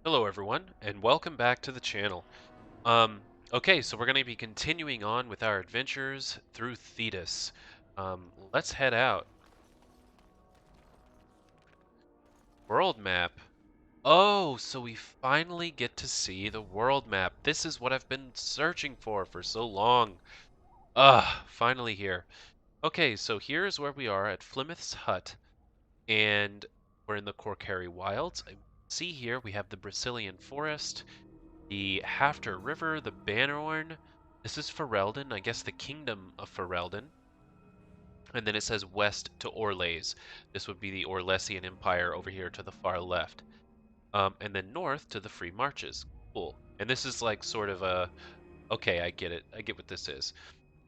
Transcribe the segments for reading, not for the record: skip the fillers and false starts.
Hello everyone, and welcome back to the channel. Okay, so we're going to be continuing on with our adventures through Thetis. Let's head out. World map. Oh, so we finally get to see the world map. This is what I've been searching for so long. Finally here. Okay, so here's where we are at Plymouth's Hut, and we're in the Corcary Wilds. See here, we have the Brazilian Forest, the Hafter River, the Bannerorn. This is Ferelden, I guess the Kingdom of Ferelden. And then it says west to Orlais. This would be the Orlesian Empire over here to the far left. And then north to the Free Marches. Cool. And this is like sort of a... Okay, I get it. I get what this is.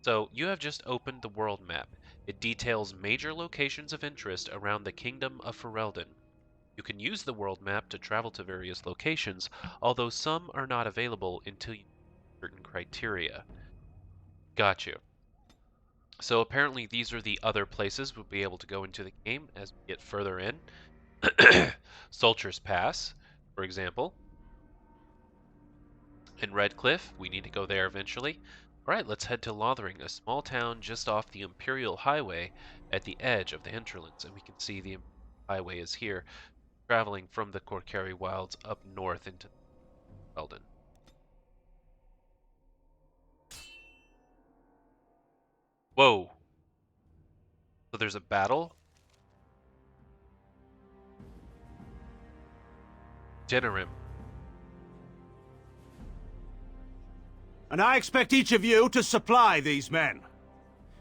So you have just opened the world map. It details major locations of interest around the Kingdom of Ferelden. You can use the world map to travel to various locations, although some are not available until you meet certain criteria. Got you. So apparently these are the other places we'll be able to go into the game as we get further in. Soldier's Pass, for example. In Redcliffe, we need to go there eventually. Alright, let's head to Lothering, a small town just off the Imperial Highway at the edge of the hinterlands. And we can see the highway is here, traveling from the Corcary Wilds up north into Ferelden. Whoa. So there's a battle? Generim. And I expect each of you to supply these men.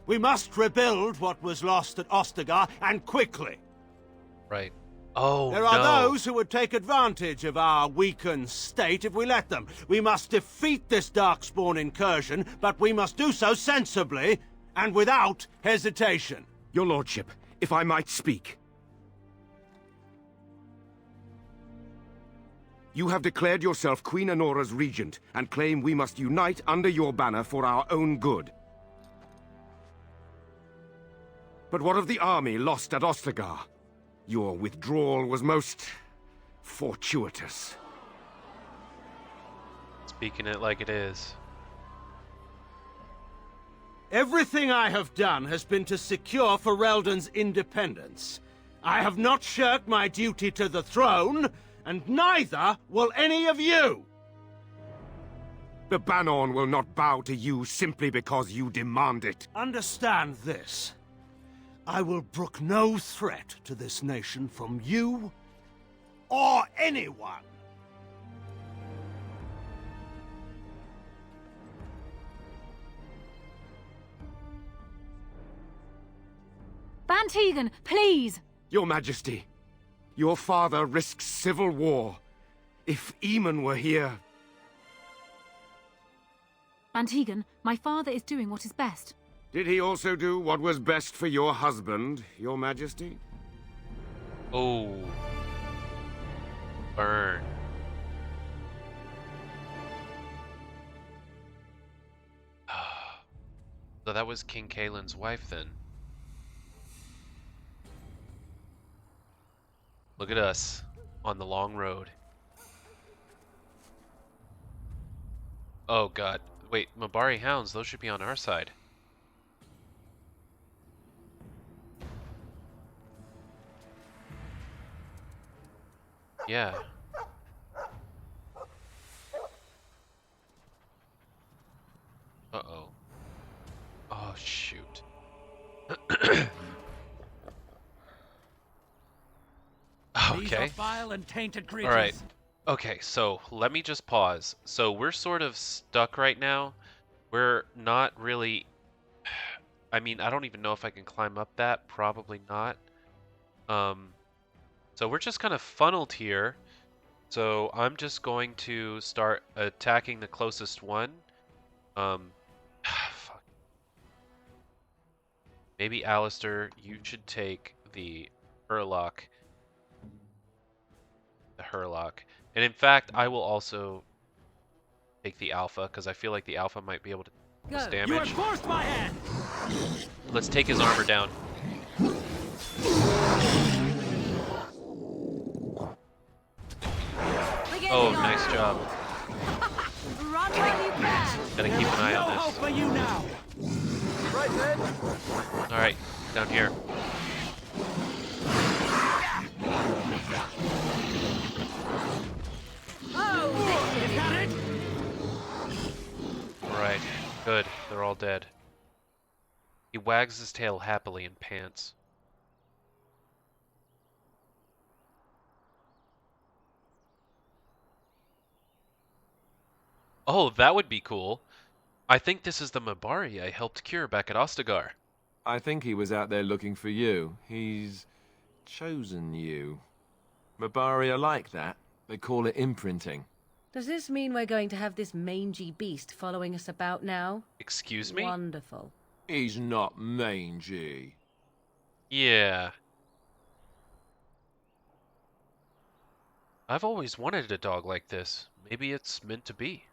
We must rebuild what was lost at Ostagar, and quickly. Right. Oh, There are no. those who would take advantage of our weakened state if we let them. We must defeat this Darkspawn incursion, but we must do so sensibly and without hesitation. Your lordship, if I might speak. You have declared yourself Queen Honora's regent, and claim we must unite under your banner for our own good. But what of the army lost at Ostagar? Your withdrawal was most fortuitous. Speaking it like it is. Everything I have done has been to secure Ferelden's independence. I have not shirked my duty to the throne, and neither will any of you! The Bannerorn will not bow to you simply because you demand it. Understand this. I will brook no threat to this nation from you or anyone. Van Tegan, please! Your Majesty, your father risks civil war. If Eamon were here... Van Tegan, my father is doing what is best. Did he also do what was best for your husband, your Majesty? Oh. Burn. So that was King Kaelin's wife then. Look at us on the long road. Oh god. Wait, Mabari Hounds, those should be on our side. Yeah. Uh-oh. Oh, shoot. These Okay. are vile and tainted creatures. All right. Okay, so let me just pause. So we're sort of stuck right now. We're not really... I mean, I don't even know if I can climb up that. Probably not. So we're just kind of funneled here. So I'm just going to start attacking the closest one. Fuck. Maybe Alistair, you should take the Hurlock. The Hurlock. And in fact, I will also take the Alpha, because I feel like the Alpha might be able to do this You have damage. forced my hand. Let's take his armor down. Oh, nice job. Run while you can. Gotta keep an eye No on hope this. for you now. Right then. Alright, down here. Is that it? Alright, good. They're all dead. He wags his tail happily and pants. Oh, that would be cool. I think this is the Mabari I helped cure back at Ostagar. I think he was out there looking for you. He's chosen you. Mabari are like that. They call it imprinting. Does this mean we're going to have this mangy beast following us about now? Excuse me? Wonderful. He's not mangy. Yeah. I've always wanted a dog like this. Maybe it's meant to be.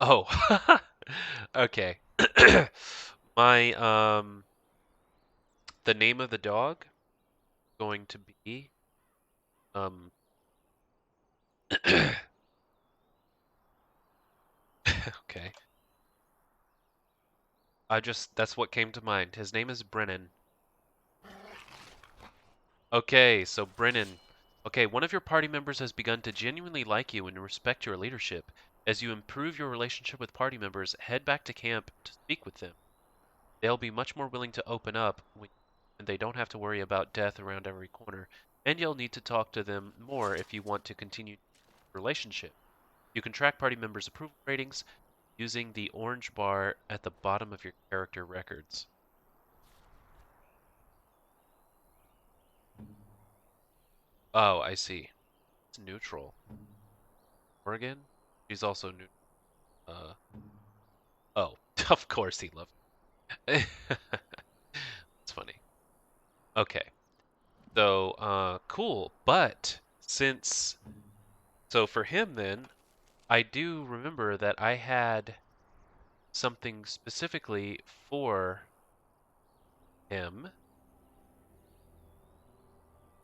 Oh. Okay. My, the name of the dog going to be, okay. That's what came to mind. His name is Brennan. Okay, so Brennan. Okay, one of your party members has begun to genuinely like you and respect your leadership. As you improve your relationship with party members, head back to camp to speak with them. They'll be much more willing to open up and they don't have to worry about death around every corner. And you'll need to talk to them more if you want to continue the relationship. You can track party members' approval ratings using the orange bar at the bottom of your character records. Oh, I see. It's neutral. Oregon? She's also neutral. Oh, of course he loved it. It's funny. Okay. So, cool. But so for him then, I do remember that I had something specifically for him.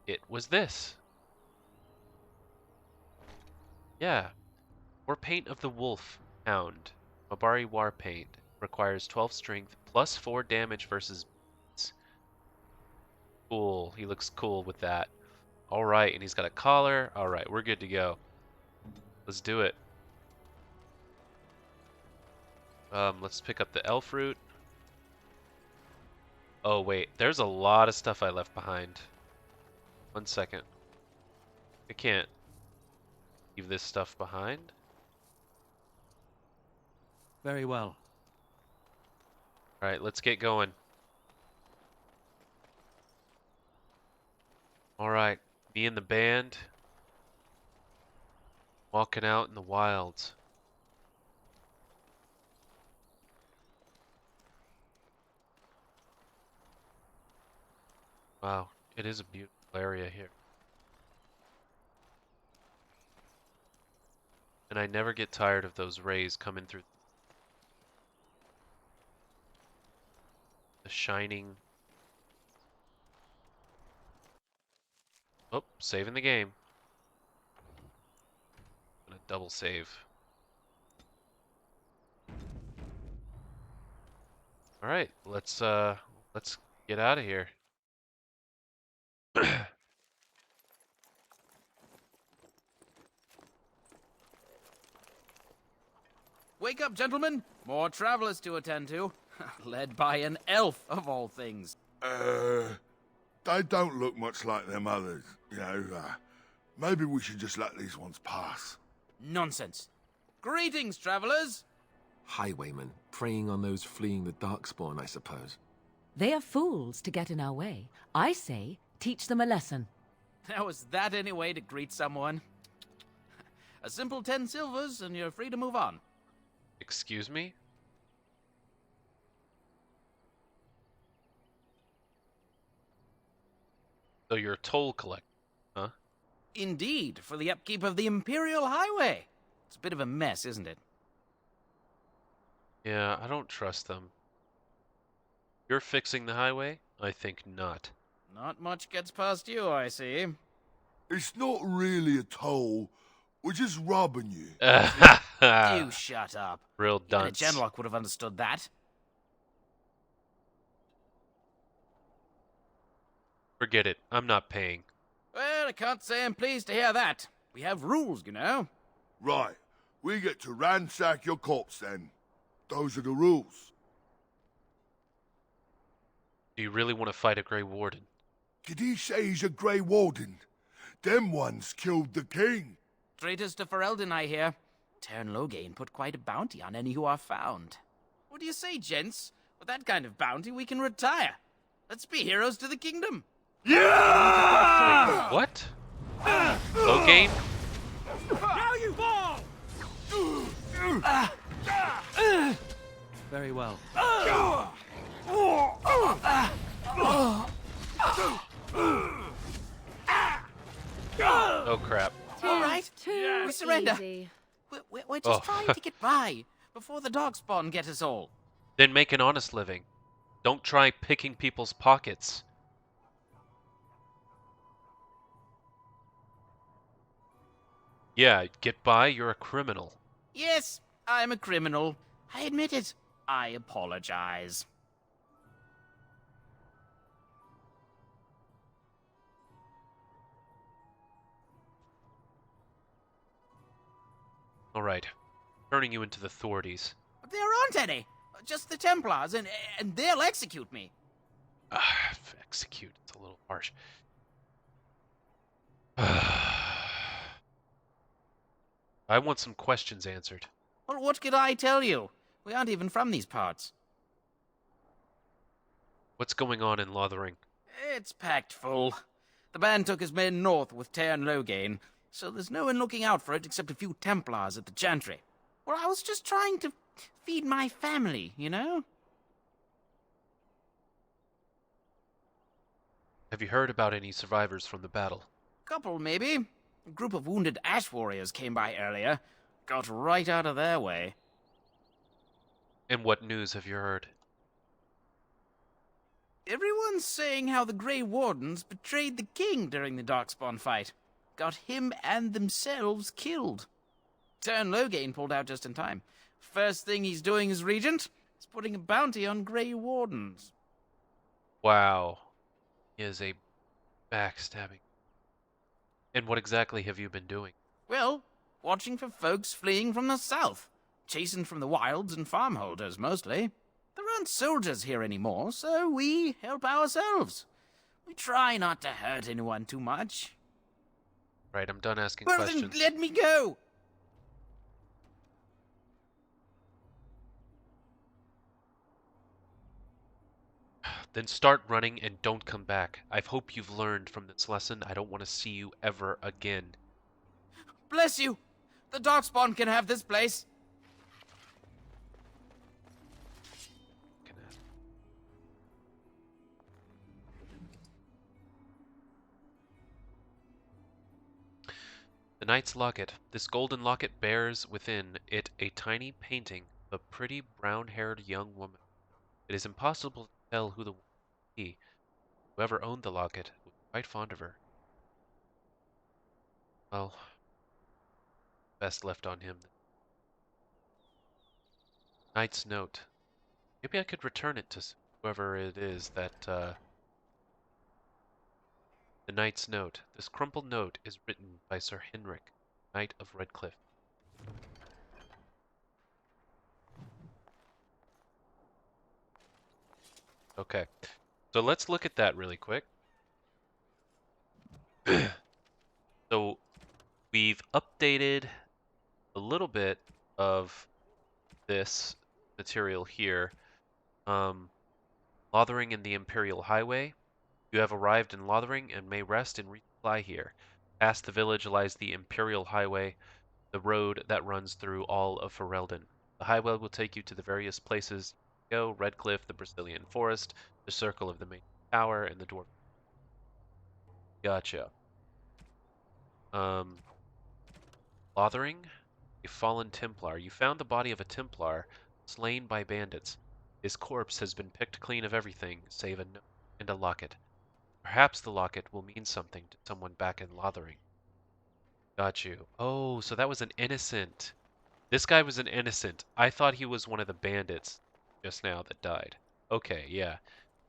It was this. Yeah. War Paint of the Wolf Hound. Mabari War Paint. Requires 12 strength plus 4 damage versus beats. Cool. He looks cool with that. Alright, and he's got a collar. Alright, we're good to go. Let's do it. Let's pick up the elf root. Oh wait, there's a lot of stuff I left behind. 1 second. I can't leave this stuff behind. Very well. Alright, let's get going. Alright, me and the band. Walking out in the wilds. Wow, it is a beautiful area here. And I never get tired of those rays coming through the shining. Oh, saving the game. Gonna double save. Alright, let's get out of here. Wake up, gentlemen. More travelers to attend to. Led by an elf, of all things. They don't look much like them others, you know. Maybe we should just let these ones pass. Nonsense. Greetings, travelers. Highwaymen, preying on those fleeing the Darkspawn, I suppose. They are fools to get in our way. I say, teach them a lesson. Now, is that any way to greet someone? A simple 10 silvers, and you're free to move on. Excuse me? So you're a toll collector, huh? Indeed, for the upkeep of the Imperial Highway. It's a bit of a mess, isn't it? Yeah, I don't trust them. You're fixing the highway? I think not. Not much gets past you, I see. It's not really a toll. We're just robbing you. You shut up. Real Even a dunce. Genlock would have understood that. Forget it. I'm not paying. Well, I can't say I'm pleased to hear that. We have rules, you know. Right. We get to ransack your corpse then. Those are the rules. Do you really want to fight a Grey Warden? Did he say he's a Grey Warden? Them ones killed the king. Traitors to Ferelden, I hear. Tern Loghain put quite a bounty on any who are found. What do you say, gents? With that kind of bounty, we can retire. Let's be heroes to the kingdom. Wait, what? Loghain? Now you fall! Very well. Oh crap. All right, Too we surrender. easy. We're just trying to get by before the Darkspawn get us all. Then make an honest living. Don't try picking people's pockets. Yeah, get by, you're a criminal. Yes, I'm a criminal. I admit it. I apologize. Alright. Turning you into the authorities. But there aren't any. Just the Templars, and they'll execute me. Execute. It's a little harsh. I want some questions answered. Well, what could I tell you? We aren't even from these parts. What's going on in Lothering? It's packed full. The band took his men north with Tern Loghain, so there's no one looking out for it except a few Templars at the Chantry. Well, I was just trying to feed my family, you know? Have you heard about any survivors from the battle? Couple, maybe. A group of wounded ash warriors came by earlier. Got right out of their way. And what news have you heard? Everyone's saying how the Grey Wardens betrayed the king during the Darkspawn fight. Got him and themselves killed. Tern Loghain pulled out just in time. First thing he's doing as regent is putting a bounty on Grey Wardens. Wow. He is a backstabbing. And what exactly have you been doing? Well, watching for folks fleeing from the south. Chasing from the wilds and farmholders, mostly. There aren't soldiers here anymore, so we help ourselves. We try not to hurt anyone too much. Right, I'm done asking Well, questions. then let me go! Then start running and don't come back. I hope you've learned from this lesson. I don't want to see you ever again. Bless you! The Darkspawn can have this place. The Knight's Locket. This golden locket bears within it a tiny painting of a pretty brown-haired young woman. It is impossible to tell who the woman be. Whoever owned the locket was quite fond of her. Well, best left on him. Knight's Note. Maybe I could return it to whoever it is that, The Knight's Note. This crumpled note is written by Sir Henrik, Knight of Redcliffe. Okay, so let's look at that really quick. So we've updated a little bit of this material here. Lothering in the Imperial Highway. You have arrived in Lothering and may rest and resupply here. Past the village lies the Imperial Highway, the road that runs through all of Ferelden. The highway will take you to the various places you go: Redcliffe, the Brazilian Forest, the Circle of the Main Tower, and the Dwarf. Gotcha. Lothering, a fallen Templar. You found the body of a Templar slain by bandits. His corpse has been picked clean of everything save a note and a locket. Perhaps the locket will mean something to someone back in Lothering. Got you. Oh, so that was an innocent. This guy was an innocent. I thought he was one of the bandits just now that died. Okay, yeah.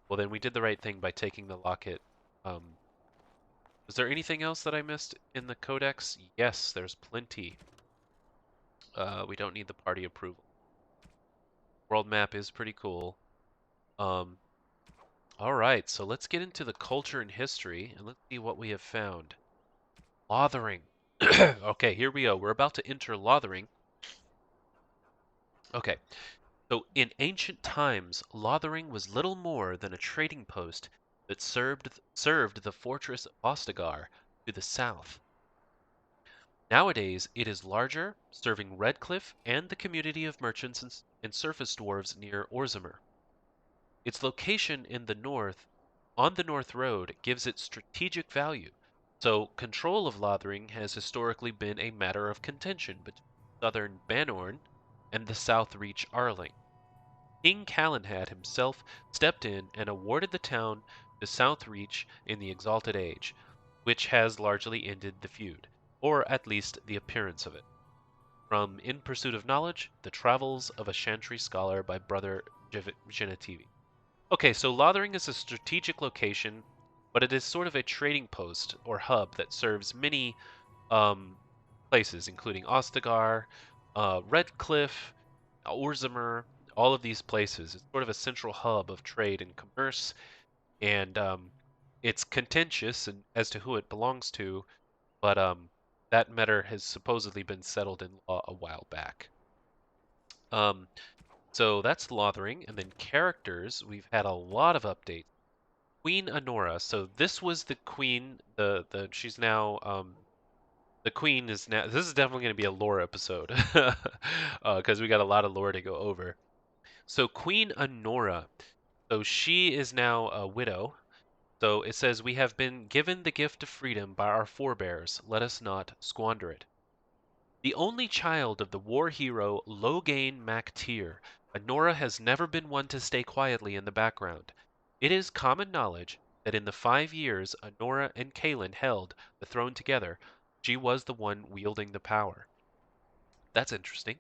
Well, then we did the right thing by taking the locket. Was there anything else that I missed in the codex? Yes, there's plenty. We don't need the party approval. World map is pretty cool. Um, all right, so let's get into the culture and history, and let's see what we have found. Lothering. Okay, here we go. We're about to enter Lothering. Okay, so in ancient times, Lothering was little more than a trading post that served the fortress of Ostagar to the south. Nowadays, it is larger, serving Redcliffe and the community of merchants and surface dwarves near Orzamer. Its location in the north, on the North Road, gives it strategic value, so control of Lothering has historically been a matter of contention between southern Banorn and the South Reach Arling. King Calenhad himself stepped in and awarded the town to South Reach in the Exalted Age, which has largely ended the feud, or at least the appearance of it. From In Pursuit of Knowledge, The Travels of a Chantry Scholar by Brother Genetivi. Okay, so Lothering is a strategic location, but it is sort of a trading post or hub that serves many um, places, including Ostagar, Redcliffe, Orzamer, all of these places. It's sort of a central hub of trade and commerce, and it's contentious as to who it belongs to, but that matter has supposedly been settled in law a while back. Um, so that's Lothering, and then characters. We've had a lot of updates. Queen Honora. So this was the queen. The she's now the queen is now. This is definitely going to be a lore episode, because we got a lot of lore to go over. So Queen Honora. So she is now a widow. So it says, "We have been given the gift of freedom by our forebears. Let us not squander it." The only child of the war hero Logain Mac Tyr, Honora has never been one to stay quietly in the background. It is common knowledge that in the 5 years Honora and Kaelin held the throne together, she was the one wielding the power. That's interesting.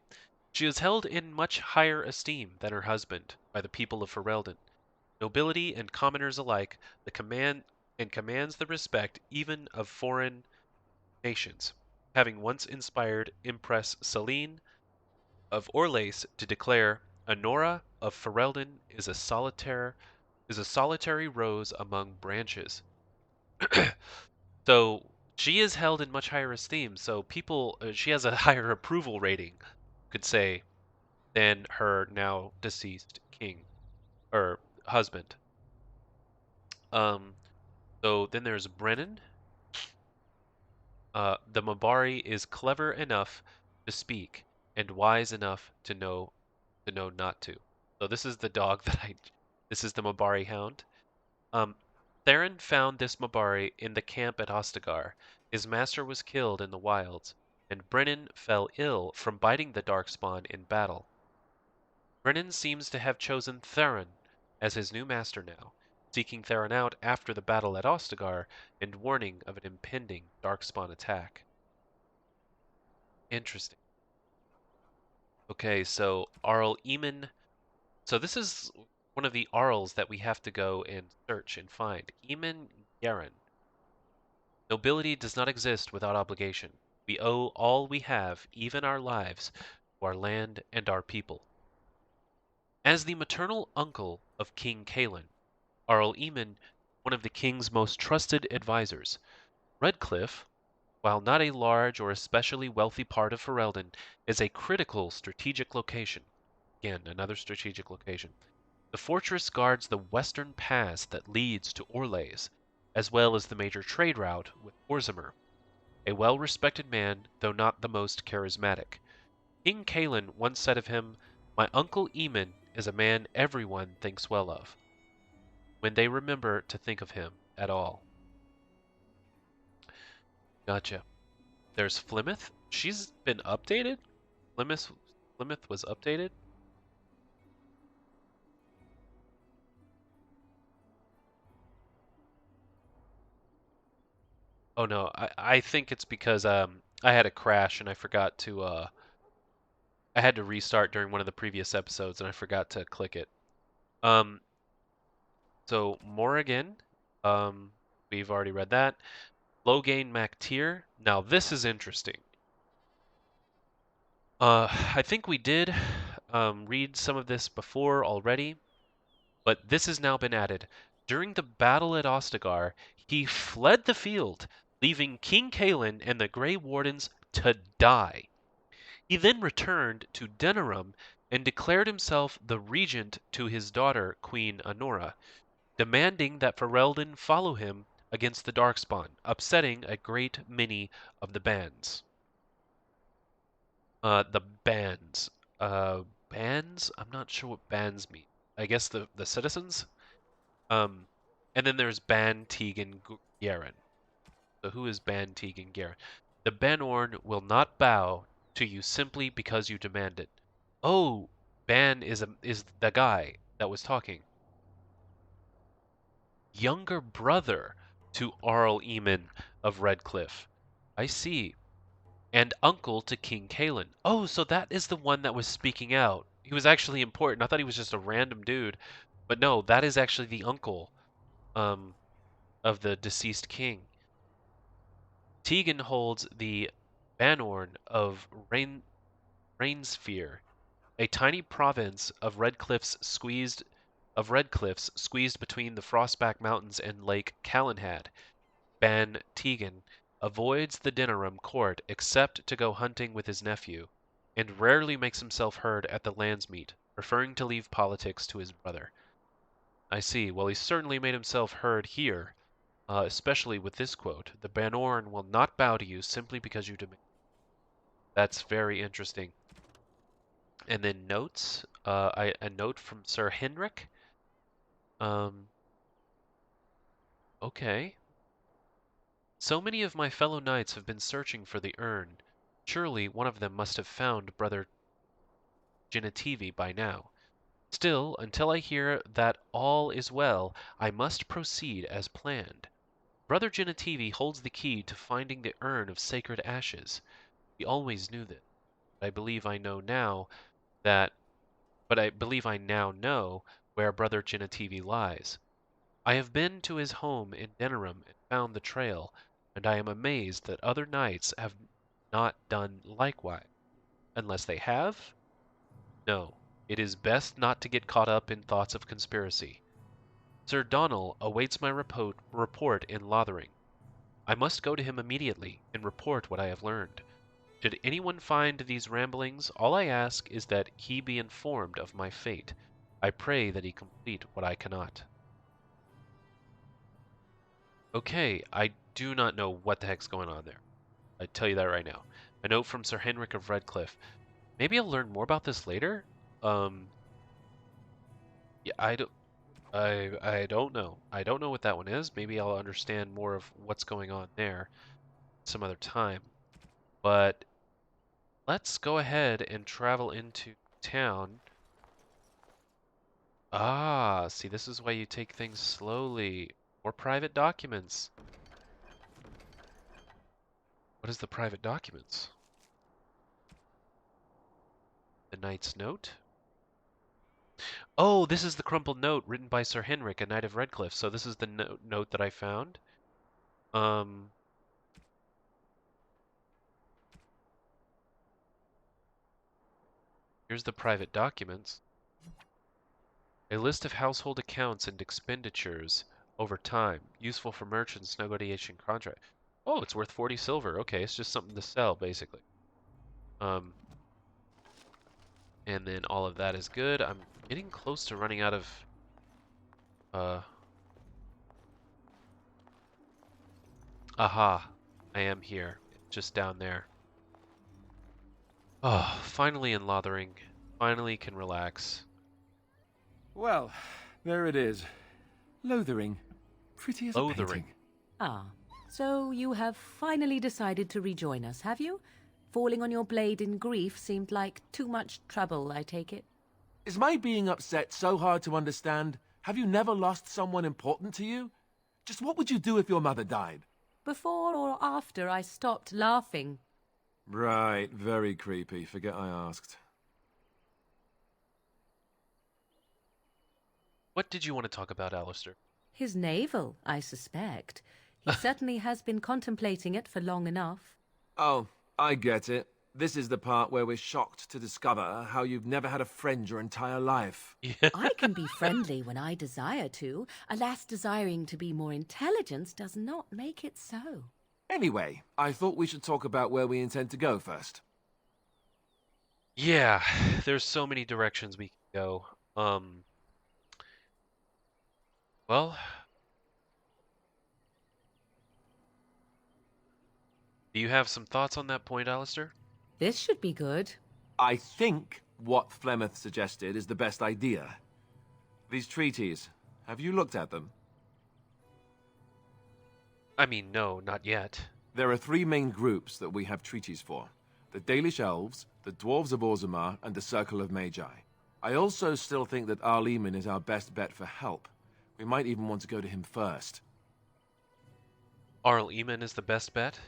She is held in much higher esteem than her husband by the people of Ferelden. Nobility and commoners alike, commands the respect even of foreign nations, having once inspired Empress Celine of Orlais to declare, "Honora of Ferelden is a solitary rose among branches." So she is held in much higher esteem. So people, she has a higher approval rating, could say, than her now deceased king or husband. Um, so then there's Brennan. The Mabari is clever enough to speak and wise enough to know not to. So this is the dog this is the Mabari hound. Theron found this Mabari in the camp at Ostagar. His master was killed in the wilds, and Brennan fell ill from biting the Darkspawn in battle. Brennan seems to have chosen Theron as his new master now, seeking Theron out after the battle at Ostagar and warning of an impending Darkspawn attack. Interesting. Okay, so Arl Eamon. So this is one of the Arls that we have to go and search and find. Eamon Garen. Nobility does not exist without obligation. We owe all we have, even our lives, to our land and our people. As the maternal uncle of King Kaelin, Arl Eamon, one of the king's most trusted advisors, Redcliffe, while not a large or especially wealthy part of Ferelden, is a critical strategic location. Again, another strategic location. The fortress guards the western pass that leads to Orlais, as well as the major trade route with Orzamer. A well-respected man, though not the most charismatic. King Kaelin once said of him, "My uncle Eamon is a man everyone thinks well of, when they remember to think of him at all." Gotcha. There's Flemeth. She's been updated? Flemeth was updated? Oh no, I think it's because I had a crash and I forgot to I had to restart during one of the previous episodes and I forgot to click it. Um, so Morrigan, um, we've already read that. Logain Mactier. Now this is interesting. I think we did read some of this before already, but this has now been added. During the battle at Ostagar, he fled the field, leaving King Kalen and the Grey Wardens to die. He then returned to Denerim and declared himself the regent to his daughter, Queen Honora, demanding that Ferelden follow him against the Darkspawn, upsetting a great many of the bands. The bands. Bands? I'm not sure what bands mean. I guess the citizens? Um, and then there's Ban Tegan Garen. So who is Ban Tegan Garen? The Banorn will not bow to you simply because you demand it. Oh, Ban is the guy that was talking. Younger brother to Arl Eamon of Redcliffe. I see. And uncle to King Kalen. Oh, so that is the one that was speaking out. He was actually important. I thought he was just a random dude. But no, that is actually the uncle um, of the deceased king. Tegan holds the Banorn of Rainsphere, a tiny province of Redcliffs squeezed between the Frostback Mountains and Lake Calenhad. Ban Tegan avoids the Denerim court except to go hunting with his nephew, and rarely makes himself heard at the Landsmeet, preferring to leave politics to his brother. I see. Well, he certainly made himself heard here, especially with this quote. The Banorn will not bow to you simply because you demand. That's very interesting. And then notes. A note from Sir Henrik. Um, okay. So many of my fellow knights have been searching for the urn. Surely one of them must have found Brother Genitivi by now. Still, until I hear that all is well, I must proceed as planned. Brother Genitivi holds the key to finding the urn of sacred ashes. We always knew this. But I believe I know now that but I believe I now know where Brother Genitivi lies. I have been to his home in Denerim and found the trail, and I am amazed that other knights have not done likewise. Unless they have? No. It is best not to get caught up in thoughts of conspiracy. Sir Donal awaits my report in Lothering. I must go to him immediately and report what I have learned. Should anyone find these ramblings, all I ask is that he be informed of my fate. I pray that he complete what I cannot. Okay, I do not know what the heck's going on there. I tell you that right now. A note from Sir Henrik of Redcliffe. Maybe I'll learn more about this later. Yeah, I don't know. I don't know what that one is. Maybe I'll understand more of what's going on there some other time. But let's go ahead and travel into town. Ah, see, this is why you take things slowly. More private documents. What is the private documents? The Knight's Note? Oh, this is the crumpled note written by Sir Henrik, a Knight of Redcliffe. So this is the note that I found. Here's the private documents. A list of household accounts and expenditures over time, useful for merchants negotiation contract. Oh, it's worth 40 silver. Okay, it's just something to sell, basically. And then all of that is good. I'm getting close to running out of aha. I am here. Just down there. Oh, finally in Lothering. Finally can relax. Well, there it is. Lothering. Pretty as a Lothering. painting. Ah, so you have finally decided to rejoin us, have you? Falling on your blade in grief seemed like too much trouble, I take it. Is my being upset so hard to understand? Have you never lost someone important to you? Just what would you do if your mother died? Before or after I stopped laughing. Right, very creepy. Forget I asked. What did you want to talk about, Alistair? His navel, I suspect. He certainly has been contemplating it for long enough. Oh, I get it. This is the part where we're shocked to discover how you've never had a friend your entire life. Yeah. I can be friendly when I desire to. Alas, desiring to be more intelligent does not make it so. Anyway, I thought we should talk about where we intend to go first. Yeah, there's so many directions we can go. Well, do you have some thoughts on that point, Alistair? This should be good. I think what Flemeth suggested is the best idea. These treaties, have you looked at them? I mean, no, not yet. There are three main groups that we have treaties for. The Dalish Elves, the Dwarves of Orzammar, and the Circle of Magi. I also still think that Arleman is our best bet for help. We might even want to go to him first. Arl Eamon is the best bet?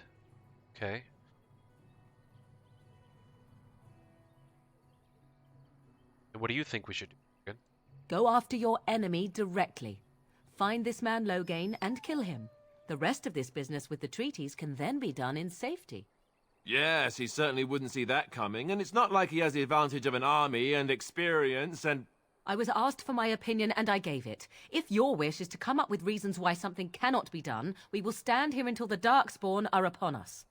Okay. And what do you think we should do, Morgan? Go after your enemy directly. Find this man Loghain and kill him. The rest of this business with the treaties can then be done in safety. Yes, he certainly wouldn't see that coming, and it's not like he has the advantage of an army and experience and... I was asked for my opinion and I gave it. If your wish is to come up with reasons why something cannot be done, we will stand here until the Darkspawn are upon us.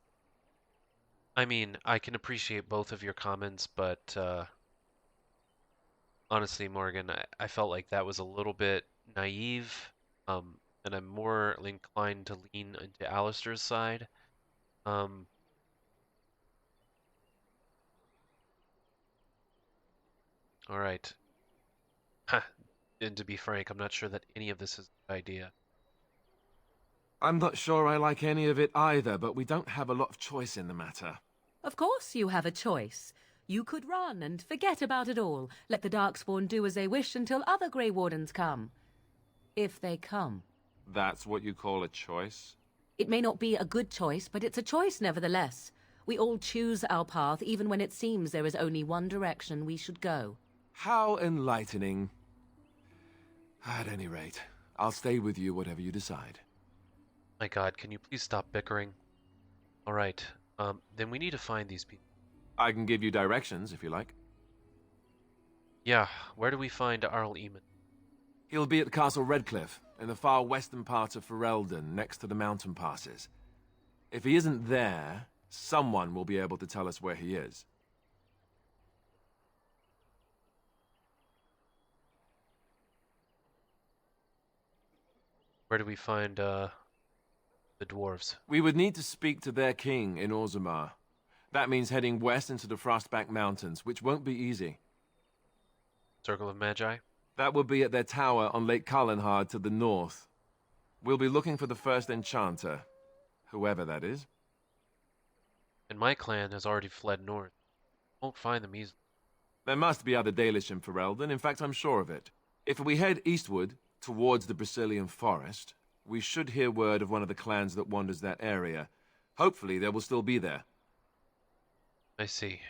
I mean, I can appreciate both of your comments, but honestly, Morgan, I felt like that was a little bit naive, and I'm more inclined to lean into Alistair's side. All right. And to be frank, I'm not sure that any of this is a good idea. I'm not sure I like any of it either, but we don't have a lot of choice in the matter. Of course you have a choice. You could run and forget about it all. Let the Darkspawn do as they wish until other Grey Wardens come. If they come. That's what you call a choice? It may not be a good choice, but it's a choice nevertheless. We all choose our path, even when it seems there is only one direction we should go. How enlightening. At any rate, I'll stay with you whatever you decide. My God, can you please stop bickering? All right, then we need to find these people. I can give you directions if you like. Yeah, where do we find Arl Eamon? He'll be at Castle Redcliffe, in the far western part of Ferelden, next to the mountain passes. If he isn't there, someone will be able to tell us where he is. Where do we find, the dwarves? We would need to speak to their king in Orzammar. That means heading west into the Frostback Mountains, which won't be easy. Circle of Magi? That will be at their tower on Lake Carlinhard to the north. We'll be looking for the first enchanter, whoever that is. And my clan has already fled north. Won't find them easily. There must be other Dalish in Ferelden, in fact I'm sure of it. If we head eastward, towards the Brisilian Forest, we should hear word of one of the clans that wanders that area. Hopefully they will still be there. I see.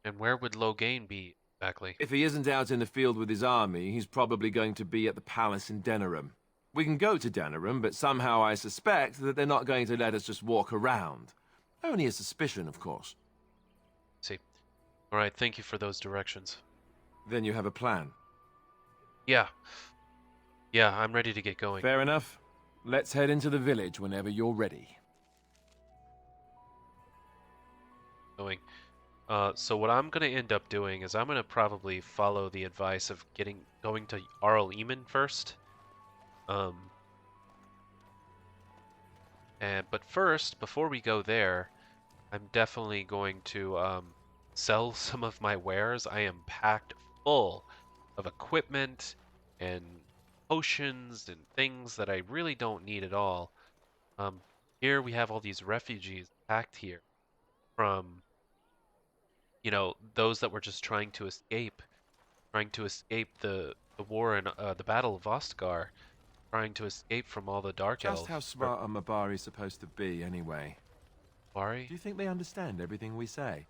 And where would Loghain be, exactly? If he isn't out in the field with his army, he's probably going to be at the palace in Denerim. We can go to Denerim, but somehow I suspect that they're not going to let us just walk around. Only a suspicion, of course. See. All right, thank you for those directions. Then you have a plan. Yeah. Yeah, I'm ready to get going. Fair enough. Let's head into the village whenever you're ready. Going. So what I'm gonna end up doing is I'm gonna probably follow the advice of going to Arl Eamon first. But first, before we go there, I'm definitely going to sell some of my wares. I am packed full of equipment and potions and things that I really don't need at all. Here we have all these refugees packed here from, you know, those that were just trying to escape the war and the Battle of Ostgar. trying to escape from all the Dark Elves. Just how smart are Mabari supposed to be, anyway? Mabari? Do you think they understand everything we say?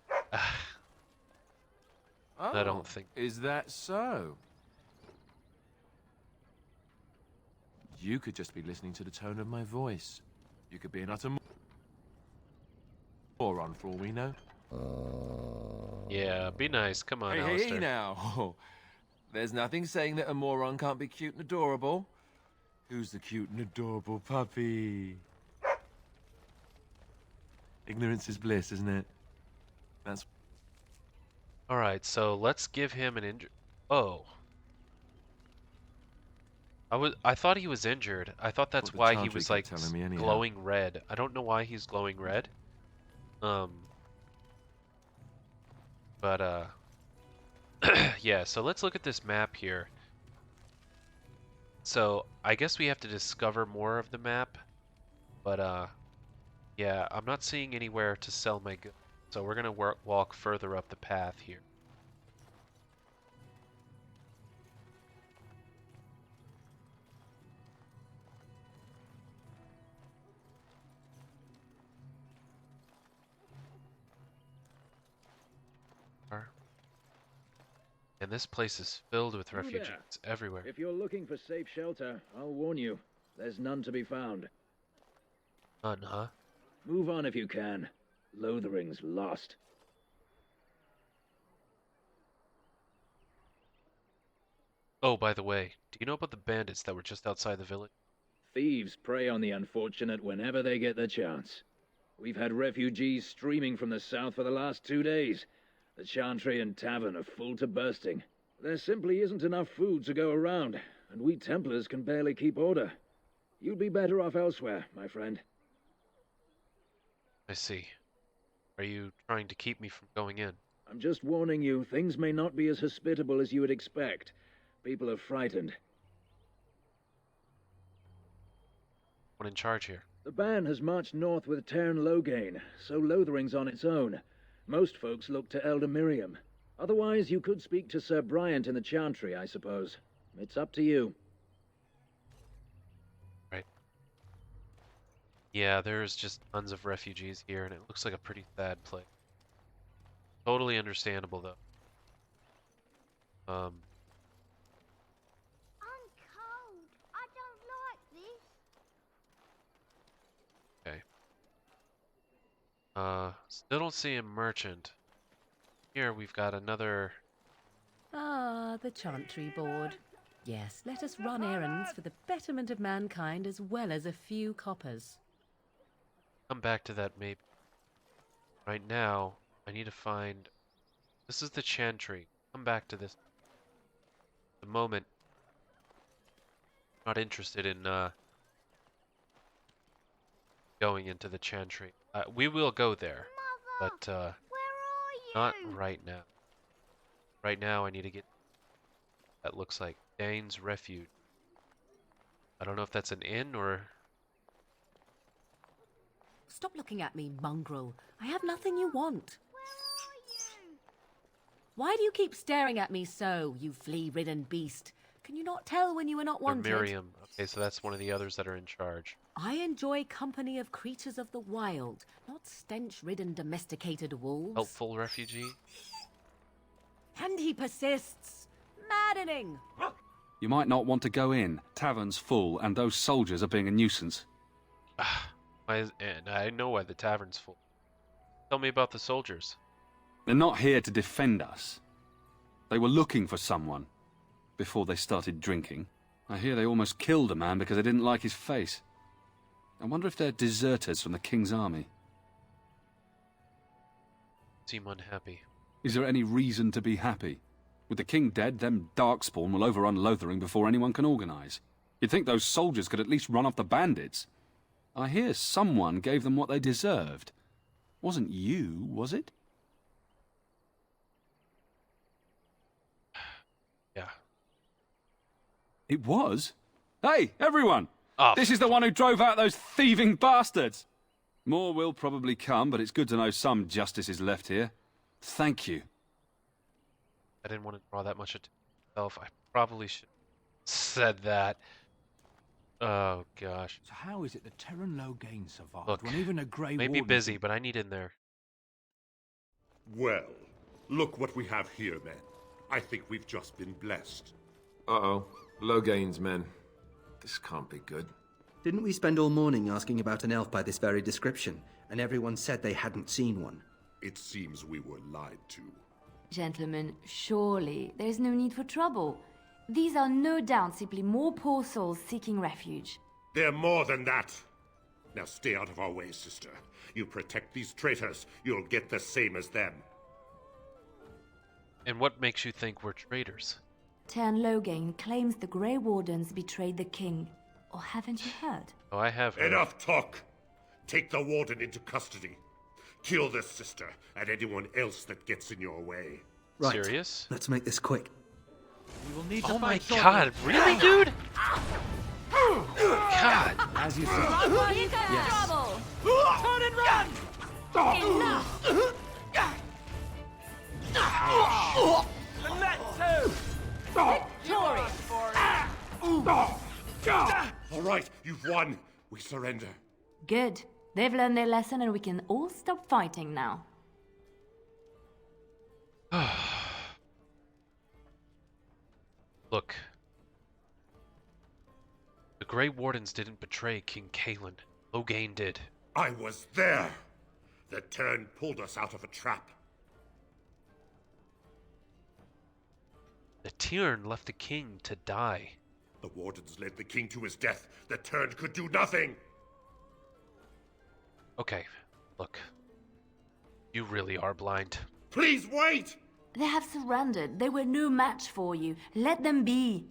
I don't think. Is that so? You could just be listening to the tone of my voice. You could be an utter moron for all we know. Yeah, be nice. Come on, Hey, Alistair. hey, now. There's nothing saying that a moron can't be cute and adorable. Who's the cute and adorable puppy? Ignorance is bliss, isn't it? That's... Alright, so let's give him an injury. Oh. I thought he was injured. I thought that's What the why he Chantry was kept like telling me anyhow. glowing red. I don't know why he's glowing red. But yeah, so let's look at this map here. So, I guess we have to discover more of the map. But yeah, I'm not seeing anywhere to sell my goods. So we're going to walk further up the path here. And this place is filled with refugees everywhere. If you're looking for safe shelter, I'll warn you, there's none to be found. None, huh? Move on if you can. Lothering's lost. Oh, by the way, do you know about the bandits that were just outside the village? Thieves prey on the unfortunate whenever they get the chance. We've had refugees streaming from the south for the last 2 days. The Chantry and Tavern are full to bursting. There simply isn't enough food to go around, and we Templars can barely keep order. You'd be better off elsewhere, my friend. I see. Are you trying to keep me from going in? I'm just warning you, things may not be as hospitable as you would expect. People are frightened. One in charge here. The band has marched north with Cairn Logain, so Lothering's on its own. Most folks look to Elder Miriam. Otherwise, you could speak to Sir Bryant in the Chantry, I suppose. It's up to you. Right. Yeah, there's just tons of refugees here, and it looks like a pretty sad place. Totally understandable, though. I'm cold. I don't like this. Okay. Still don't see a merchant. Here we've got another... Ah, the Chantry Board. Yes, let us run errands for the betterment of mankind as well as a few coppers. Come back to that maybe. Right now, I need to find... This is the Chantry. Come back to this. At the moment, not interested in going into the Chantry. We will go there, but Where are not you? right now. Right now, I need to get... That looks like Dane's Refuge. I don't know if that's an inn or... Stop looking at me, mongrel. I have nothing you want. Where are you? Why do you keep staring at me so, you flea-ridden beast? Can you not tell when you are not Or wanted? Miriam. Okay, so that's one of the others that are in charge. I enjoy company of creatures of the wild, not stench-ridden domesticated wolves. Helpful refugee? And he persists. Maddening! You might not want to go in. Tavern's full, and those soldiers are being a nuisance. And I know why the tavern's full. Tell me about the soldiers. They're not here to defend us. They were looking for someone before they started drinking. I hear they almost killed a man because they didn't like his face. I wonder if they're deserters from the King's army. Seem unhappy. Is there any reason to be happy? With the King dead, them Darkspawn will overrun Lothering before anyone can organise. You'd think those soldiers could at least run off the bandits. I hear someone gave them what they deserved. Wasn't you, was it? Yeah. It was? Hey, everyone! Oh, This is the one who drove out those thieving bastards! More will probably come, but it's good to know some justice is left here. Thank you. I didn't want to draw that much attention to myself. I probably should have said that. Oh gosh. So how is it that Terran Logain survived Look, when even a Grey may be Warden... busy, but I need in there. Well, look what we have here, men. I think we've just been blessed. Uh-oh. Logain's men. This can't be good. Didn't we spend all morning asking about an elf by this very description, and everyone said they hadn't seen one? It seems we were lied to. Gentlemen, surely there is no need for trouble. These are no doubt simply more poor souls seeking refuge. They're more than that. Now stay out of our way, sister. You protect these traitors, you'll get the same as them. And what makes you think we're traitors? Tern Logain claims the Grey Wardens betrayed the king. Or haven't you heard? Oh, I have heard. Enough talk! Take the warden into custody. Kill this sister and anyone else that gets in your way. Right. Serious? Let's make this quick. We will need to Oh my fight shortly. god, really, dude? God. As you say. Yes. Trouble! Turn and run! Enough! And that too! Victorious! All right, you've won. We surrender. Good. They've learned their lesson and we can all stop fighting now. Look. The Grey Wardens didn't betray King Kalen. Logain did. I was there. The Tern pulled us out of a trap. The Tyrn left the king to die. The wardens led the king to his death. The Tern could do nothing. Okay, look. You really are blind. Please wait! They have surrendered. They were no match for you. Let them be.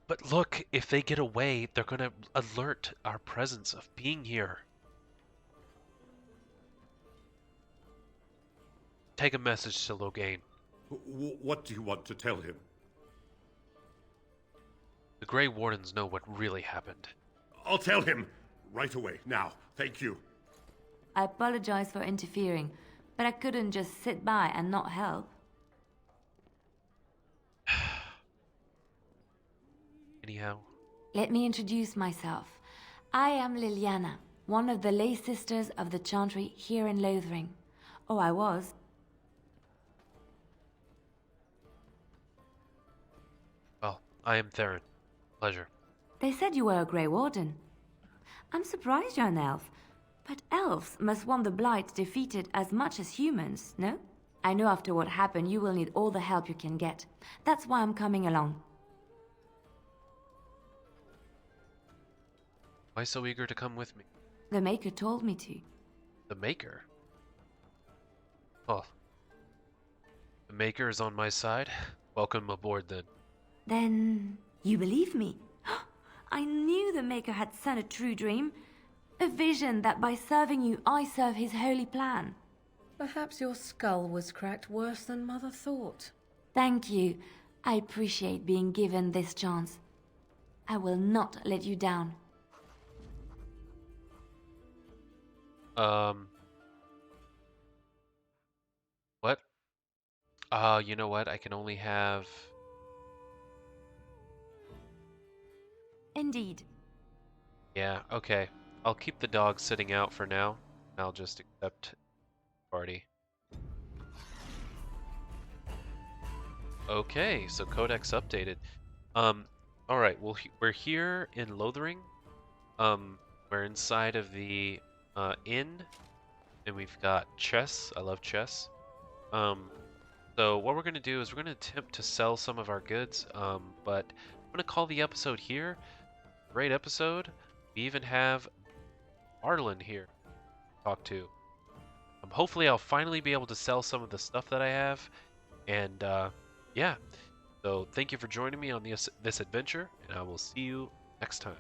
But look, if they get away, they're gonna alert our presence of being here. Take a message to Logain. What do you want to tell him? The Grey Wardens know what really happened. I'll tell him right away, now. Thank you. I apologize for interfering, but I couldn't just sit by and not help. Anyhow. Let me introduce myself. I am Liliana, one of the lay sisters of the Chantry here in Lothering. Oh, I was. Well, I am Theron. Pleasure. They said you were a Grey Warden. I'm surprised you're an elf, but elves must want the Blight defeated as much as humans, no? I know after what happened you will need all the help you can get. That's why I'm coming along. Why so eager to come with me? The Maker told me to. The Maker? Oh. The Maker is on my side? Welcome aboard then. Then you believe me? I knew the Maker had sent a true dream. A vision that by serving you, I serve his holy plan. Perhaps your skull was cracked worse than Mother thought. Thank you. I appreciate being given this chance. I will not let you down. What? You know what? I can only have... Indeed. Yeah, okay. I'll keep the dog sitting out for now. I'll just accept party. Okay, so codex updated. Alright, well, we're here in Lothering. We're inside of the inn, and we've got chess. I love chess. So what we're gonna do is we're gonna attempt to sell some of our goods, but I'm gonna call the episode here. Great episode. We even have Arlen here to talk to. Hopefully I'll finally be able to sell some of the stuff that I have, and yeah. So thank you for joining me on this adventure, and I will see you next time.